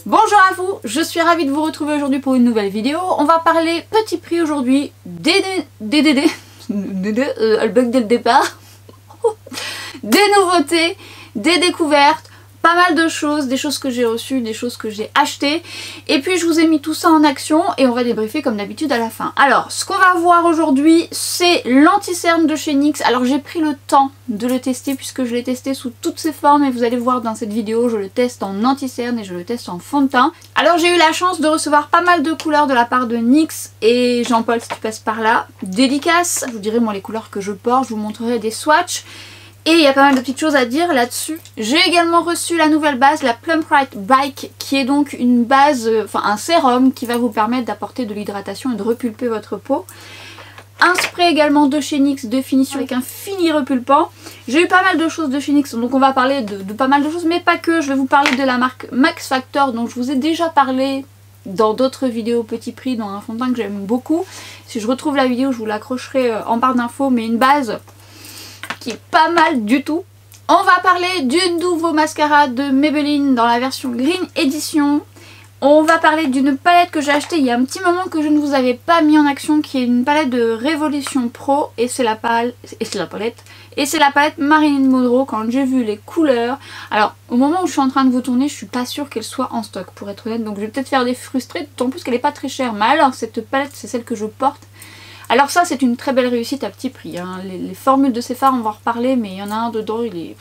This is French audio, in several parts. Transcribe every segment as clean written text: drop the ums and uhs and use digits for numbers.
Bonjour à vous, je suis ravie de vous retrouver aujourd'hui pour une nouvelle vidéo. On va parler petit prix aujourd'hui, le bug dès le départ, des nouveautés, des découvertes, pas mal de choses, des choses que j'ai reçues, des choses que j'ai achetées. Et puis je vous ai mis tout ça en action et on va débriefer comme d'habitude à la fin. Alors, ce qu'on va voir aujourd'hui, c'est l'anti-cerne de chez NYX. Alors j'ai pris le temps de le tester puisque je l'ai testé sous toutes ses formes et vous allez voir dans cette vidéo, je le teste en anti-cerne et je le teste en fond de teint. Alors j'ai eu la chance de recevoir pas mal de couleurs de la part de NYX et Jean-Paul si tu passes par là. Dédicace, je vous dirai moi les couleurs que je porte, je vous montrerai des swatchs. Et il y a pas mal de petites choses à dire là-dessus. J'ai également reçu la nouvelle base, la Plump Right Bike, qui est donc une base, un sérum qui va vous permettre d'apporter de l'hydratation et de repulper votre peau. Un spray également de chez NYX de finition avec un fini repulpant. J'ai eu pas mal de choses de chez NYX, donc on va parler de pas mal de choses, mais pas que. Je vais vous parler de la marque Max Factor, dont je vous ai déjà parlé dans d'autres vidéos petit prix, dans un fond de teint que j'aime beaucoup. Si je retrouve la vidéo, je vous l'accrocherai en barre d'infos, mais une base qui est pas mal du tout. On va parler du nouveau mascara de Maybelline dans la version Green Edition. On va parler d'une palette que j'ai achetée il y a un petit moment que je ne vous avais pas mis en action, qui est une palette de Révolution Pro et c'est la palette Marilyn Monroe. Quand j'ai vu les couleurs, alors au moment où je suis en train de vous tourner, je suis pas sûre qu'elle soit en stock pour être honnête, donc je vais peut-être faire des frustrés, d'autant plus qu'elle est pas très chère. Mais alors cette palette, c'est celle que je porte. Alors ça c'est une très belle réussite à petit prix, hein. Les formules de ces fards on va en reparler, mais il y en a un dedans, il est...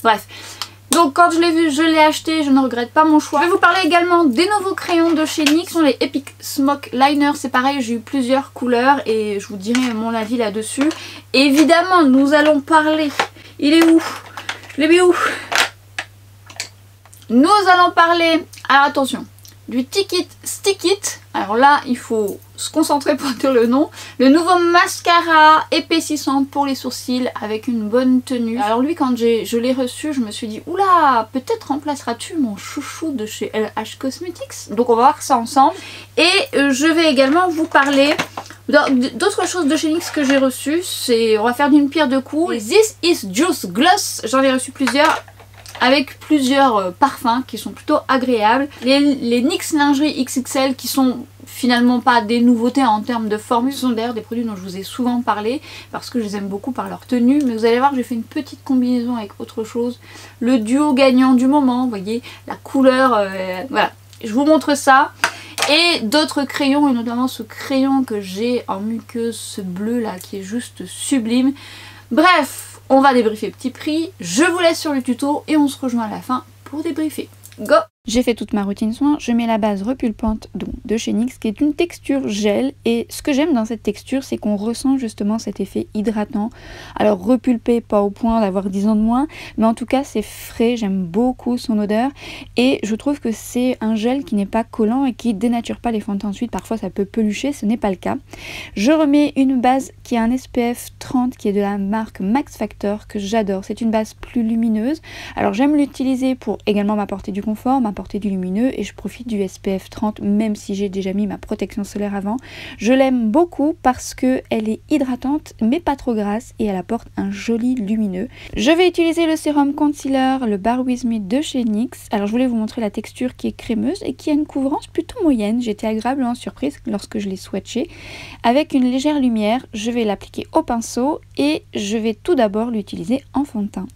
Bref. Donc quand je l'ai vu, je l'ai acheté, je ne regrette pas mon choix. Je vais vous parler également des nouveaux crayons de chez NYX, sont les Epic Smoke Liner. C'est pareil, j'ai eu plusieurs couleurs et je vous dirai mon avis là-dessus. Évidemment nous allons parler... Il est où? Je l'ai mis où? Nous allons parler... Alors attention, du Ticket Stick It. Alors là il faut se concentrer pour dire le nom. Le nouveau mascara épaississant pour les sourcils avec une bonne tenue. Alors lui quand je l'ai reçu, je me suis dit oula, peut-être remplaceras-tu mon chouchou de chez LH Cosmetics. Donc on va voir ça ensemble. Et je vais également vous parler d'autres choses de chez NYX que j'ai reçues. On va faire d'une pierre deux coups. Les This Is Juice Gloss, j'en ai reçu plusieurs, avec plusieurs parfums qui sont plutôt agréables. Les NYX Lingerie XXL qui sont finalement pas des nouveautés en termes de formule. Ce sont d'ailleurs des produits dont je vous ai souvent parlé parce que je les aime beaucoup par leur tenue. Mais vous allez voir que j'ai fait une petite combinaison avec autre chose. Le duo gagnant du moment, vous voyez, la couleur, voilà. Je vous montre ça. Et d'autres crayons, et notamment ce crayon que j'ai en muqueuse, ce bleu là qui est juste sublime. Bref, on va débriefer petit prix, je vous laisse sur le tuto et on se rejoint à la fin pour débriefer. Go! J'ai fait toute ma routine soin, je mets la base repulpante de chez NYX qui est une texture gel et ce que j'aime dans cette texture c'est qu'on ressent justement cet effet hydratant. Alors repulpé, pas au point d'avoir 10 ans de moins, mais en tout cas c'est frais, j'aime beaucoup son odeur et je trouve que c'est un gel qui n'est pas collant et qui dénature pas les fonds de teint ensuite. Parfois ça peut pelucher, ce n'est pas le cas. Je remets une base qui a un SPF 30 qui est de la marque Max Factor que j'adore, c'est une base plus lumineuse. Alors j'aime l'utiliser pour également m'apporter du confort, m'apporter du lumineux et je profite du SPF 30 même si j'ai déjà mis ma protection solaire avant. Je l'aime beaucoup parce que elle est hydratante mais pas trop grasse et elle apporte un joli lumineux. Je vais utiliser le sérum concealer, le Bare With Me de chez NYX. Alors je voulais vous montrer la texture qui est crémeuse et qui a une couvrance plutôt moyenne. J'étais agréablement surprise lorsque je l'ai swatché. Avec une légère lumière, je vais l'appliquer au pinceau et je vais tout d'abord l'utiliser en fond de teint.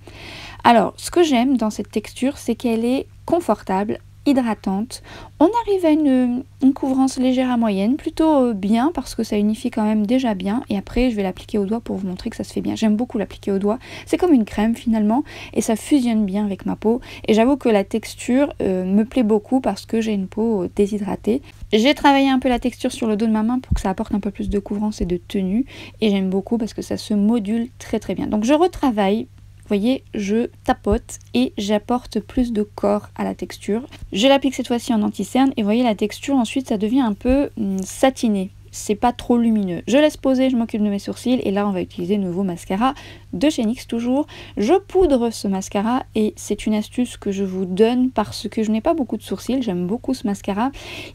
Alors ce que j'aime dans cette texture c'est qu'elle est confortable, hydratante. On arrive à une couvrance légère à moyenne, plutôt bien parce que ça unifie quand même déjà bien et après je vais l'appliquer au doigt pour vous montrer que ça se fait bien. J'aime beaucoup l'appliquer au doigt, c'est comme une crème finalement et ça fusionne bien avec ma peau et j'avoue que la texture me plaît beaucoup parce que j'ai une peau déshydratée. J'ai travaillé un peu la texture sur le dos de ma main pour que ça apporte un peu plus de couvrance et de tenue et j'aime beaucoup parce que ça se module très très bien. Donc je retravaille. Vous voyez, je tapote et j'apporte plus de corps à la texture. Je l'applique cette fois-ci en anti-cerne et vous voyez la texture ensuite ça devient un peu satiné. C'est pas trop lumineux. Je laisse poser, je m'occupe de mes sourcils et là on va utiliser le nouveau mascara de chez NYX toujours. Je poudre ce mascara et c'est une astuce que je vous donne parce que je n'ai pas beaucoup de sourcils. J'aime beaucoup ce mascara.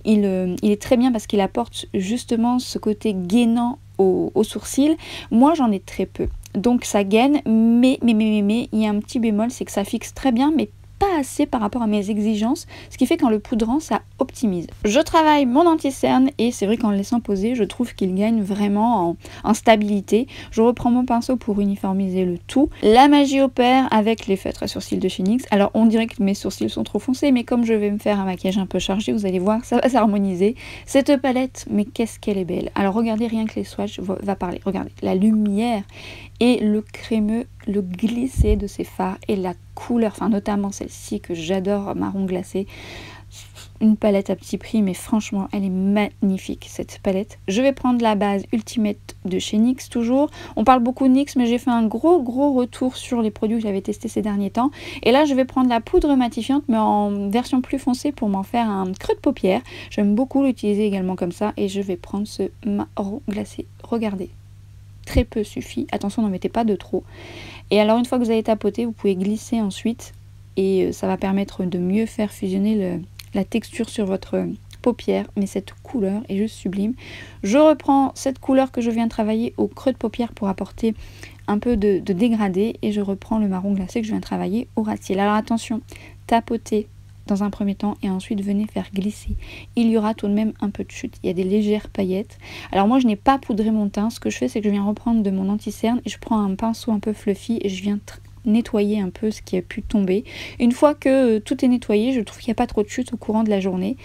Il est très bien parce qu'il apporte justement ce côté gainant aux sourcils. Moi j'en ai très peu. Donc ça gaine, mais il y a un petit bémol, c'est que ça fixe très bien, mais pas assez par rapport à mes exigences, ce qui fait qu'en le poudrant, ça optimise. Je travaille mon anti-cerne et c'est vrai qu'en le laissant poser, je trouve qu'il gagne vraiment en stabilité. Je reprends mon pinceau pour uniformiser le tout. La magie opère avec les feutres à sourcils de chez NYX. Alors on dirait que mes sourcils sont trop foncés, mais comme je vais me faire un maquillage un peu chargé, vous allez voir, ça va s'harmoniser. Cette palette, mais qu'est-ce qu'elle est belle. Alors regardez, rien que les swatchs va parler. Regardez, la lumière et le crémeux, le glissé de ces fards et la couleur, enfin notamment celle-ci que j'adore, marron glacé. Une palette à petit prix, mais franchement elle est magnifique cette palette. Je vais prendre la base Ultimate de chez NYX toujours. On parle beaucoup de NYX, mais j'ai fait un gros retour sur les produits que j'avais testés ces derniers temps. Et là je vais prendre la poudre matifiante, mais en version plus foncée pour m'en faire un creux de paupière. J'aime beaucoup l'utiliser également comme ça. Et je vais prendre ce marron glacé. Regardez, très peu suffit. Attention, n'en mettez pas de trop. Et alors une fois que vous avez tapoté, vous pouvez glisser ensuite. Et ça va permettre de mieux faire fusionner la texture sur votre paupière, mais cette couleur est juste sublime. Je reprends cette couleur que je viens de travailler au creux de paupière pour apporter un peu de dégradé et je reprends le marron glacé que je viens de travailler au ras de cils. Alors attention, tapotez dans un premier temps et ensuite venez faire glisser. Il y aura tout de même un peu de chute, il y a des légères paillettes. Alors moi je n'ai pas poudré mon teint, ce que je fais c'est que je viens reprendre de mon anti-cerne et je prends un pinceau un peu fluffy et je viens nettoyer un peu ce qui a pu tomber. Une fois que tout est nettoyé, je trouve qu'il n'y a pas trop de chute au courant de la journée.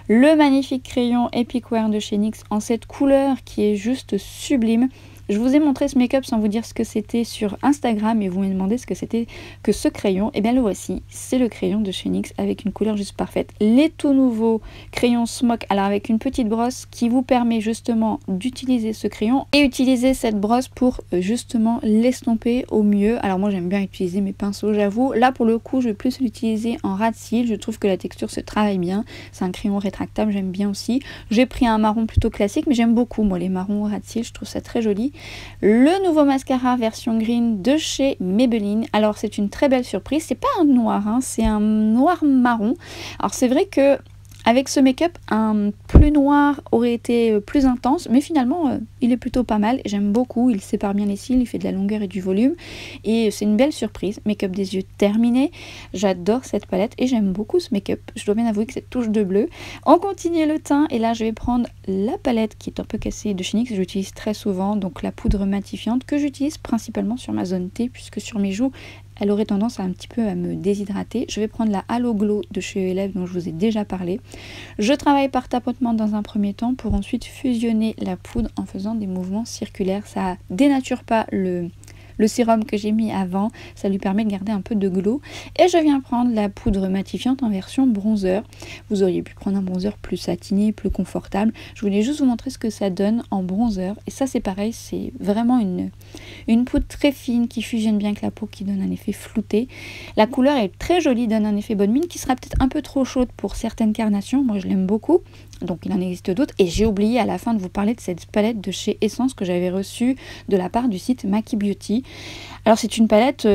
Le magnifique crayon Epic Wear de chez NYX en cette couleur qui est juste sublime. Je vous ai montré ce make-up sans vous dire ce que c'était sur Instagram et vous m'avez demandé ce que c'était que ce crayon. Et bien le voici, c'est le crayon de chez NYX avec une couleur juste parfaite. Les tout nouveaux crayons Smoke, alors avec une petite brosse qui vous permet justement d'utiliser ce crayon et utiliser cette brosse pour justement l'estomper au mieux. Alors moi j'aime bien utiliser mes pinceaux, j'avoue. Là pour le coup je vais plus l'utiliser en ras de cils, je trouve que la texture se travaille bien. C'est un crayon rétractable, j'aime bien aussi. J'ai pris un marron plutôt classique mais j'aime beaucoup moi les marrons ras de cils, je trouve ça très joli. Le nouveau mascara version green de chez Maybelline. Alors c'est une très belle surprise, c'est pas un noir, hein, c'est un noir marron. Alors c'est vrai que avec ce make-up, un plus noir aurait été plus intense, mais finalement il est plutôt pas mal. J'aime beaucoup, il sépare bien les cils, il fait de la longueur et du volume. Et c'est une belle surprise. Make-up des yeux terminé. J'adore cette palette et j'aime beaucoup ce make-up. Je dois bien avouer que cette touche de bleu. On continue le teint et là je vais prendre la palette qui est un peu cassée de chez NYX. J'utilise très souvent, donc la poudre matifiante que j'utilise principalement sur ma zone T, puisque sur mes joues, elle aurait tendance un petit peu à me déshydrater. Je vais prendre la Halo Glow de chez Elève dont je vous ai déjà parlé. Je travaille par tapotement dans un premier temps pour ensuite fusionner la poudre en faisant des mouvements circulaires. Ça dénature pas le sérum que j'ai mis avant, ça lui permet de garder un peu de glow. Et je viens prendre la poudre matifiante en version bronzer. Vous auriez pu prendre un bronzer plus satiné, plus confortable. Je voulais juste vous montrer ce que ça donne en bronzer. Et ça c'est pareil, c'est vraiment une poudre très fine qui fusionne bien avec la peau, qui donne un effet flouté. La couleur est très jolie, donne un effet bonne mine qui sera peut-être un peu trop chaude pour certaines carnations. Moi je l'aime beaucoup. Donc il en existe d'autres. Et j'ai oublié à la fin de vous parler de cette palette de chez Essence que j'avais reçue de la part du site Maki Beauty. Alors c'est une palette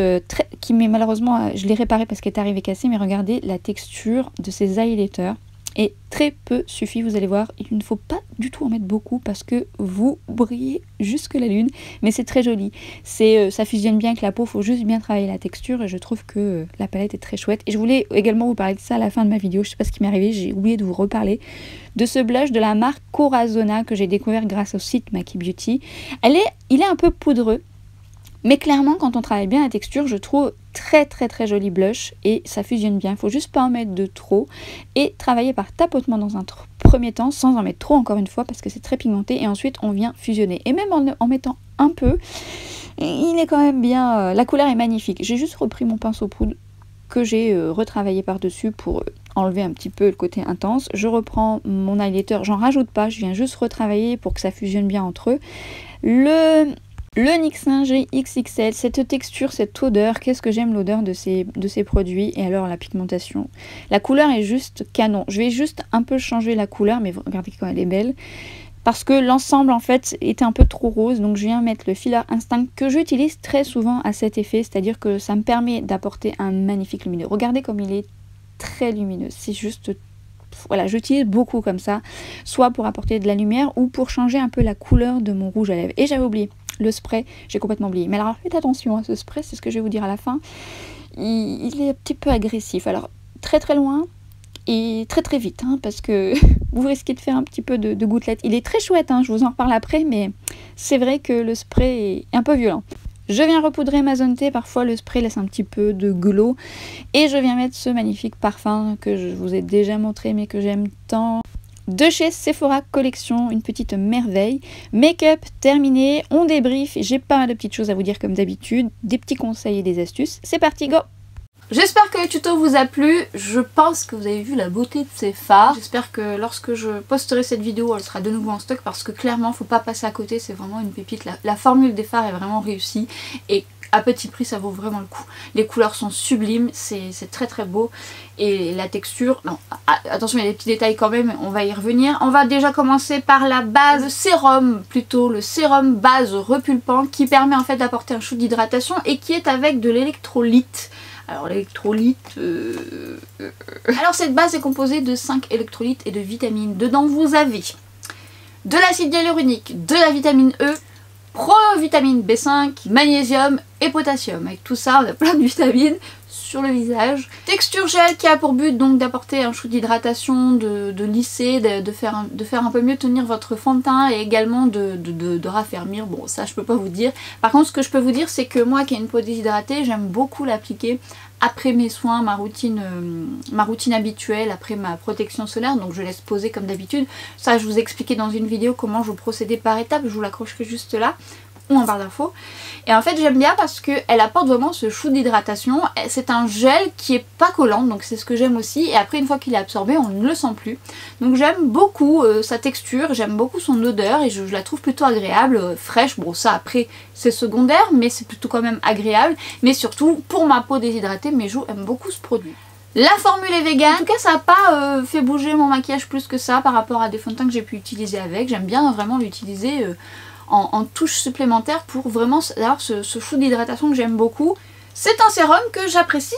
qui met malheureusement, je l'ai réparée parce qu'elle est arrivée cassée, mais regardez la texture de ces highlighters. Et très peu suffit, vous allez voir, il ne faut pas du tout en mettre beaucoup parce que vous brillez jusque la lune, mais c'est très joli. Ça fusionne bien avec la peau, il faut juste bien travailler la texture et je trouve que la palette est très chouette. Et je voulais également vous parler de ça à la fin de ma vidéo, je sais pas ce qui m'est arrivé, j'ai oublié de vous reparler de ce blush de la marque Corazona que j'ai découvert grâce au site Maki Beauty. Il est un peu poudreux, mais clairement quand on travaille bien la texture, je trouve très joli blush et ça fusionne bien. Il faut juste pas en mettre de trop et travailler par tapotement dans un premier temps sans en mettre trop encore une fois parce que c'est très pigmenté et ensuite on vient fusionner. Et même en mettant un peu, il est quand même bien, la couleur est magnifique. J'ai juste repris mon pinceau poudre que j'ai retravaillé par dessus pour enlever un petit peu le côté intense. Je reprends mon highlighter, j'en rajoute pas, je viens juste retravailler pour que ça fusionne bien entre eux. Le NYX Lingerie XXL, cette texture, cette odeur, qu'est-ce que j'aime l'odeur de ces produits. Et alors la pigmentation, la couleur est juste canon. Je vais juste un peu changer la couleur, mais regardez quand elle est belle. Parce que l'ensemble en fait était un peu trop rose, donc je viens mettre le Filler Instinct que j'utilise très souvent à cet effet. C'est-à-dire que ça me permet d'apporter un magnifique lumineux. Regardez comme il est très lumineux, c'est juste... Voilà, j'utilise beaucoup comme ça, soit pour apporter de la lumière ou pour changer un peu la couleur de mon rouge à lèvres. Et j'avais oublié le spray, j'ai complètement oublié. Mais alors faites attention à ce spray, c'est ce que je vais vous dire à la fin. il est un petit peu agressif. Alors très très loin et très très vite, hein, parce que vous risquez de faire un petit peu de gouttelettes. Il est très chouette, hein, je vous en reparle après, mais c'est vrai que le spray est un peu violent. Je viens repoudrer ma zone T, parfois le spray laisse un petit peu de glow. Et je viens mettre ce magnifique parfum que je vous ai déjà montré mais que j'aime tant. De chez Sephora Collection, une petite merveille. Make-up terminé, on débrief. J'ai pas mal de petites choses à vous dire comme d'habitude, des petits conseils et des astuces. C'est parti, go! J'espère que le tuto vous a plu, je pense que vous avez vu la beauté de ces fards. J'espère que lorsque je posterai cette vidéo, elle sera de nouveau en stock parce que clairement, faut pas passer à côté, c'est vraiment une pépite. La formule des fards est vraiment réussie et à petit prix, ça vaut vraiment le coup. Les couleurs sont sublimes, c'est très très beau. Et la texture, non, attention, il y a des petits détails quand même, on va y revenir. On va déjà commencer par la base, le sérum plutôt, le sérum base repulpant qui permet en fait d'apporter un shoot d'hydratation et qui est avec de l'électrolyte. Alors l'électrolyte... Alors cette base est composée de 5 électrolytes et de vitamines. Dedans vous avez de l'acide hyaluronique, de la vitamine E, provitamine B5, magnésium et potassium. Avec tout ça on a plein de vitamines sur le visage. Texture gel qui a pour but donc d'apporter un shoot d'hydratation, de lisser, de faire un peu mieux tenir votre fond de teint et également de raffermir. Bon ça je peux pas vous dire. Par contre ce que je peux vous dire c'est que moi qui ai une peau déshydratée, j'aime beaucoup l'appliquer après mes soins, ma routine habituelle, après ma protection solaire, donc je laisse poser comme d'habitude. Ça je vous ai expliqué dans une vidéo comment je procédais par étapes, je vous l'accrocherai juste là, ou en barre d'infos. Et en fait j'aime bien parce qu'elle apporte vraiment ce shoot d'hydratation. C'est un gel qui est pas collant, donc c'est ce que j'aime aussi. Et après une fois qu'il est absorbé, on ne le sent plus. Donc j'aime beaucoup sa texture, j'aime beaucoup son odeur et je la trouve plutôt agréable, fraîche. Bon ça après c'est secondaire, mais c'est plutôt quand même agréable. Mais surtout pour ma peau déshydratée, mes joues aiment beaucoup ce produit. La formule est vegan, en tout cas ça n'a pas fait bouger mon maquillage plus que ça par rapport à des fonds de teint que j'ai pu utiliser avec. J'aime bien vraiment l'utiliser en touche supplémentaire pour vraiment avoir ce shoot d'hydratation que j'aime beaucoup. C'est un sérum que j'apprécie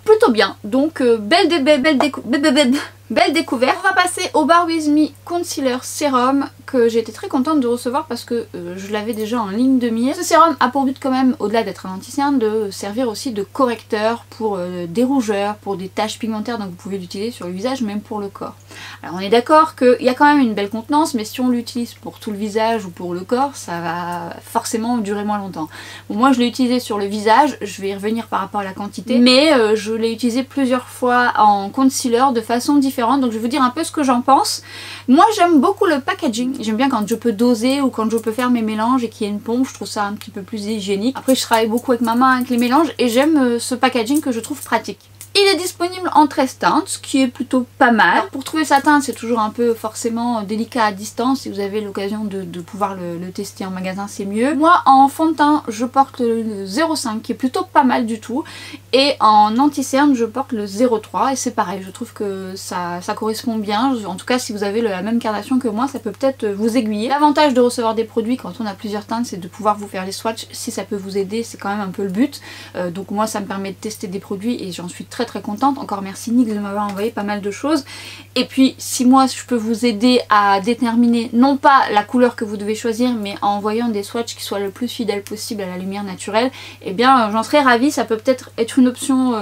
plutôt bien, donc belle découverte. On va passer au Bare With Me Concealer Sérum que j'ai été très contente de recevoir parce que je l'avais déjà en ligne de mire. Ce sérum a pour but quand même, au-delà d'être un anti-cerne, de servir aussi de correcteur pour des rougeurs, pour des taches pigmentaires, donc vous pouvez l'utiliser sur le visage, même pour le corps. Alors on est d'accord qu'il y a quand même une belle contenance, mais si on l'utilise pour tout le visage ou pour le corps, ça va forcément durer moins longtemps. Bon, moi je l'ai utilisé sur le visage, je vais y revenir par rapport à la quantité, mais je l'ai utilisé plusieurs fois en concealer de façon différente, donc je vais vous dire un peu ce que j'en pense. Moi j'aime beaucoup le packaging, j'aime bien quand je peux doser ou quand je peux faire mes mélanges et qu'il y a une pompe, je trouve ça un petit peu plus hygiénique. Après je travaille beaucoup avec ma main avec les mélanges et j'aime ce packaging que je trouve pratique. Il est disponible en 13 teintes, ce qui est plutôt pas mal. Alors, pour trouver sa teinte, c'est toujours un peu forcément délicat à distance. Si vous avez l'occasion de pouvoir le tester en magasin, c'est mieux. Moi, en fond de teint, je porte le 0,5 qui est plutôt pas mal du tout. Et en anti-cerne, je porte le 0,3 et c'est pareil. Je trouve que ça correspond bien. En tout cas, si vous avez la même carnation que moi, ça peut peut-être vous aiguiller. L'avantage de recevoir des produits quand on a plusieurs teintes, c'est de pouvoir vous faire les swatchs. Si ça peut vous aider, c'est quand même un peu le but. Donc moi, ça me permet de tester des produits et j'en suis très contente. Encore merci Nick de m'avoir envoyé pas mal de choses. Et puis si moi je peux vous aider à déterminer non pas la couleur que vous devez choisir, mais en envoyant des swatchs qui soient le plus fidèles possible à la lumière naturelle, et bien j'en serais ravie. Ça peut peut-être être une option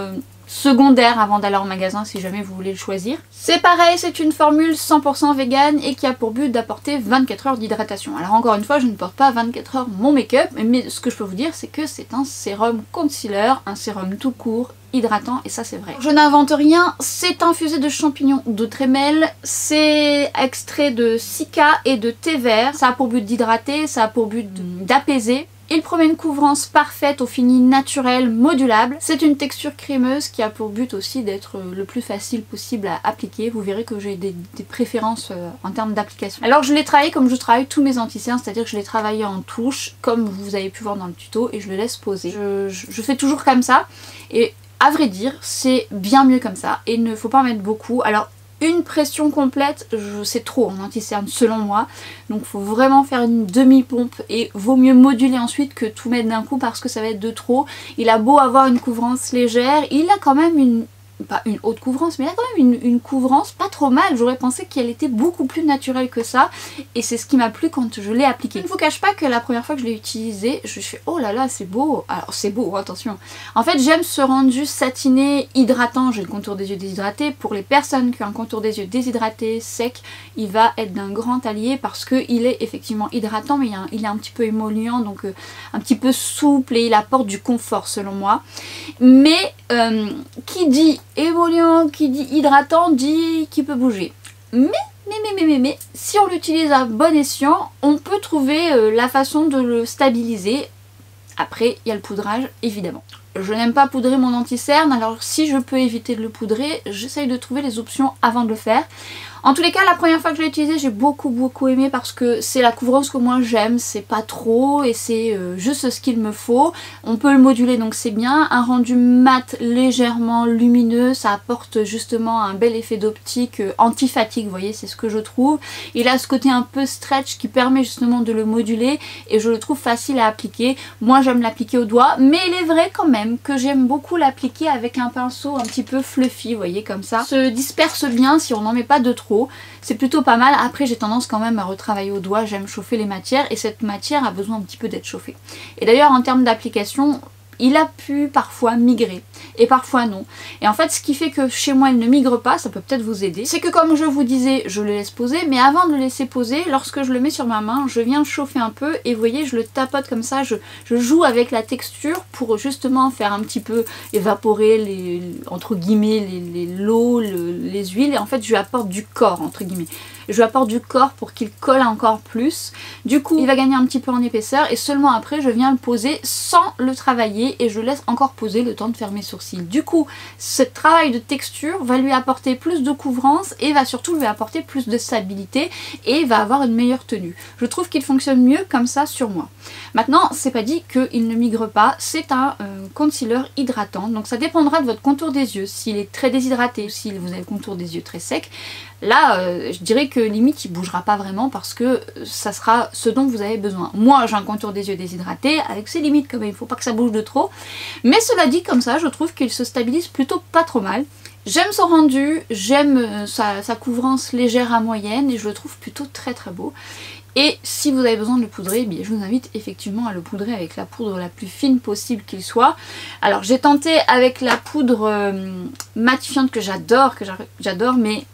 secondaire avant d'aller en magasin si jamais vous voulez le choisir. C'est pareil, c'est une formule 100% vegan et qui a pour but d'apporter 24 heures d'hydratation. Alors encore une fois, je ne porte pas 24 heures mon make-up, mais ce que je peux vous dire c'est que c'est un sérum concealer, un sérum tout court, hydratant, et ça c'est vrai. Je n'invente rien, c'est infusé de champignons de trémel, c'est extrait de cica et de thé vert. Ça a pour but d'hydrater, ça a pour but d'apaiser. Il promet une couvrance parfaite au fini naturel, modulable. C'est une texture crémeuse qui a pour but aussi d'être le plus facile possible à appliquer. Vous verrez que j'ai des préférences en termes d'application. Alors je l'ai travaillé comme je travaille tous mes anti-cernes, c'est-à-dire que je l'ai travaillé en touche, comme vous avez pu voir dans le tuto, et je le laisse poser. Je fais toujours comme ça, et à vrai dire, c'est bien mieux comme ça, et il ne faut pas en mettre beaucoup. Alors une pression complète, c'est trop en anti-cerne selon moi, donc il faut vraiment faire une demi-pompe et vaut mieux moduler ensuite que tout mettre d'un coup parce que ça va être de trop. Il a beau avoir une couvrance légère, il a quand même pas une haute couvrance, mais elle a quand même une couvrance pas trop mal. J'aurais pensé qu'elle était beaucoup plus naturelle que ça, et c'est ce qui m'a plu quand je l'ai appliqué. Je ne vous cache pas que la première fois que je l'ai utilisé, je fais oh là là, c'est beau. Alors c'est beau, attention. En fait, j'aime ce rendu satiné, hydratant. J'ai le contour des yeux déshydraté. Pour les personnes qui ont un contour des yeux déshydraté, sec, il va être d'un grand allié parce qu'il est effectivement hydratant, mais il est un petit peu émollient, donc un petit peu souple, et il apporte du confort selon moi. Mais qui dit émollient, qui dit hydratant, dit qu'il peut bouger. Mais, si on l'utilise à bon escient, on peut trouver la façon de le stabiliser. Après, il y a le poudrage, évidemment. Je n'aime pas poudrer mon anti-cerne, alors si je peux éviter de le poudrer, j'essaye de trouver les options avant de le faire. En tous les cas, la première fois que je l'ai utilisé, j'ai beaucoup aimé parce que c'est la couvrance que moi j'aime, c'est pas trop et c'est juste ce qu'il me faut. On peut le moduler donc c'est bien. Un rendu mat légèrement lumineux, ça apporte justement un bel effet d'optique anti-fatigue, vous voyez, c'est ce que je trouve. Il a ce côté un peu stretch qui permet justement de le moduler et je le trouve facile à appliquer. Moi j'aime l'appliquer au doigt, mais il est vrai quand même que j'aime beaucoup l'appliquer avec un pinceau un petit peu fluffy, vous voyez, comme ça. Se disperse bien si on n'en met pas de trop. C'est plutôt pas mal. Après j'ai tendance quand même à retravailler au doigt, j'aime chauffer les matières et cette matière a besoin un petit peu d'être chauffée. Et d'ailleurs en termes d'application, il a pu parfois migrer et parfois non. Et en fait ce qui fait que chez moi il ne migre pas, ça peut peut-être vous aider, c'est que comme je vous disais, je le laisse poser, mais avant de le laisser poser, lorsque je le mets sur ma main, je viens chauffer un peu et vous voyez je le tapote comme ça, je joue avec la texture pour justement faire un petit peu évaporer les, entre guillemets, l'eau, les huiles, et en fait je lui apporte du corps entre guillemets. Je lui apporte du corps pour qu'il colle encore plus. Du coup, il va gagner un petit peu en épaisseur et seulement après, je viens le poser sans le travailler et je laisse encore poser le temps de faire mes sourcils. Du coup, ce travail de texture va lui apporter plus de couvrance et va surtout lui apporter plus de stabilité et va avoir une meilleure tenue. Je trouve qu'il fonctionne mieux comme ça sur moi. Maintenant, c'est pas dit qu'il ne migre pas. C'est un concealer hydratant. Donc ça dépendra de votre contour des yeux. S'il est très déshydraté ou si vous avez le contour des yeux très sec, là, je dirais que limite il bougera pas vraiment parce que ça sera ce dont vous avez besoin. Moi j'ai un contour des yeux déshydraté avec ses limites quand même, il faut pas que ça bouge de trop. Mais cela dit, comme ça je trouve qu'il se stabilise plutôt pas trop mal. J'aime son rendu, j'aime sa couvrance légère à moyenne et je le trouve plutôt très beau. Et si vous avez besoin de le poudrer, eh bien, je vous invite effectivement à le poudrer avec la poudre la plus fine possible qu'il soit. Alors j'ai tenté avec la poudre matifiante que j'adore, mais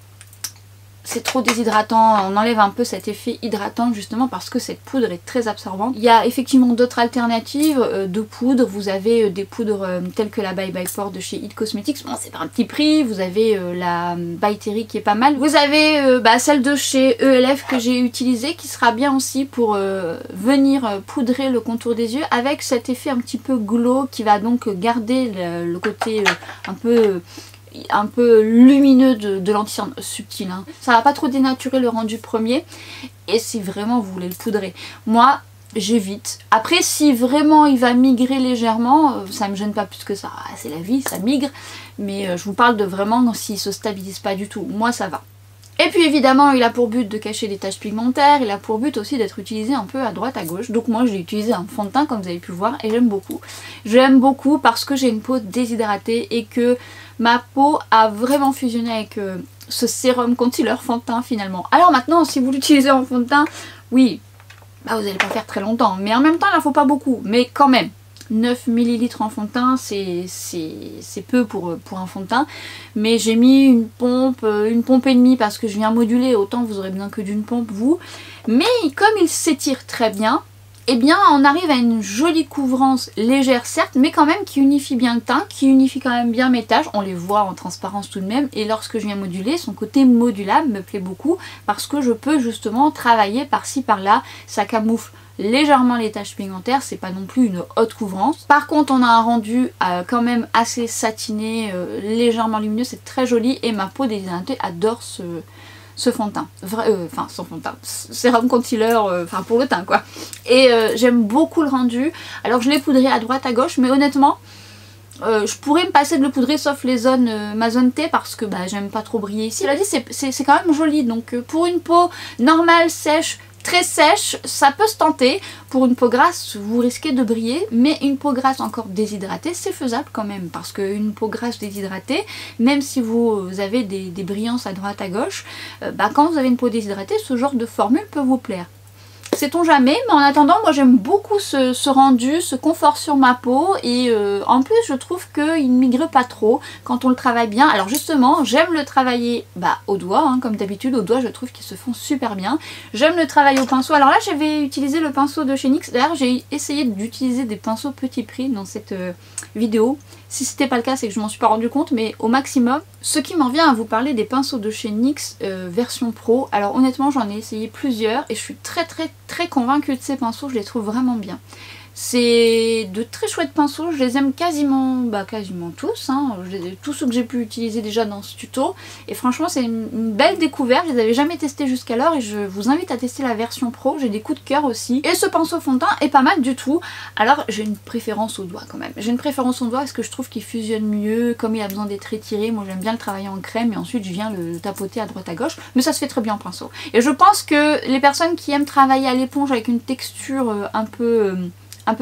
c'est trop déshydratant, on enlève un peu cet effet hydratant justement parce que cette poudre est très absorbante. Il y a effectivement d'autres alternatives de poudre, vous avez des poudres telles que la Bye Bye Pore de chez It Cosmetics, bon c'est pas un petit prix, vous avez la By Terry qui est pas mal, vous avez celle de chez ELF que j'ai utilisée qui sera bien aussi pour venir poudrer le contour des yeux avec cet effet un petit peu glow qui va donc garder le côté un peu lumineux de l'anti-cerne subtil, hein. Ça va pas trop dénaturer le rendu premier et si vraiment vous voulez le poudrer, moi j'évite. Après si vraiment il va migrer légèrement, ça me gêne pas plus que ça, c'est la vie, ça migre, mais je vous parle de vraiment s'il se stabilise pas du tout, moi ça va. Et puis évidemment il a pour but de cacher des taches pigmentaires, il a pour but aussi d'être utilisé un peu à droite à gauche. Donc moi j'ai utilisé un fond de teint comme vous avez pu voir et j'aime beaucoup. J'aime beaucoup parce que j'ai une peau déshydratée et que ma peau a vraiment fusionné avec ce sérum concealer fond de teint finalement. Alors maintenant si vous l'utilisez en fond de teint, oui, vous n'allez pas faire très longtemps. Mais en même temps il n'en faut pas beaucoup, mais quand même. 9 ml en fond de teint, c'est peu pour un fond de teint. Mais j'ai mis une pompe et demie parce que je viens moduler, autant vous aurez besoin que d'une pompe vous. Mais comme il s'étire très bien, eh bien on arrive à une jolie couvrance légère certes, mais quand même qui unifie bien le teint, qui unifie quand même bien mes taches. On les voit en transparence tout de même. Et lorsque je viens moduler, son côté modulable me plaît beaucoup parce que je peux justement travailler par-ci par-là. Ça camoufle légèrement les taches pigmentaires, c'est pas non plus une haute couvrance. Par contre on a un rendu quand même assez satiné, légèrement lumineux, c'est très joli et ma peau déshydratée adore ce fond de teint. Enfin son fond de teint, sérum concealer, enfin pour le teint quoi. Et j'aime beaucoup le rendu. Alors je l'ai poudré à droite à gauche, mais honnêtement je pourrais me passer de le poudrer sauf les zones, ma zone T parce que j'aime pas trop briller ici. Cela dit c'est quand même joli, donc pour une peau normale, sèche, très sèche, ça peut se tenter. Pour une peau grasse, vous risquez de briller, mais une peau grasse encore déshydratée, c'est faisable quand même, parce qu'une peau grasse déshydratée, même si vous avez des brillances à droite à gauche, quand vous avez une peau déshydratée, ce genre de formule peut vous plaire. Sait-on jamais, mais en attendant, moi j'aime beaucoup ce rendu, ce confort sur ma peau, et en plus je trouve qu'il ne migre pas trop quand on le travaille bien. Alors justement, j'aime le travailler au doigt, hein, comme d'habitude, au doigt je trouve qu'ils se font super bien. J'aime le travailler au pinceau. Alors là j'avais utilisé le pinceau de chez NYX, d'ailleurs j'ai essayé d'utiliser des pinceaux petit prix dans cette vidéo. Si c'était pas le cas, c'est que je m'en suis pas rendu compte, mais au maximum. Ce qui m'en vient à vous parler des pinceaux de chez NYX version pro. Alors honnêtement, j'en ai essayé plusieurs et je suis très convaincue de ces pinceaux, je les trouve vraiment bien. C'est de très chouettes pinceaux, je les aime quasiment tous, hein. Tous ceux que j'ai pu utiliser déjà dans ce tuto. Et franchement c'est une belle découverte, je les avais jamais testés jusqu'alors et je vous invite à tester la version pro, j'ai des coups de cœur aussi. Et ce pinceau fond de teint est pas mal du tout. Alors j'ai une préférence au doigt quand même. J'ai une préférence au doigt parce que je trouve qu'il fusionne mieux, comme il a besoin d'être étiré. Moi j'aime bien le travailler en crème et ensuite je viens le tapoter à droite à gauche. Mais ça se fait très bien en pinceau. Et je pense que les personnes qui aiment travailler à l'éponge avec une texture un peu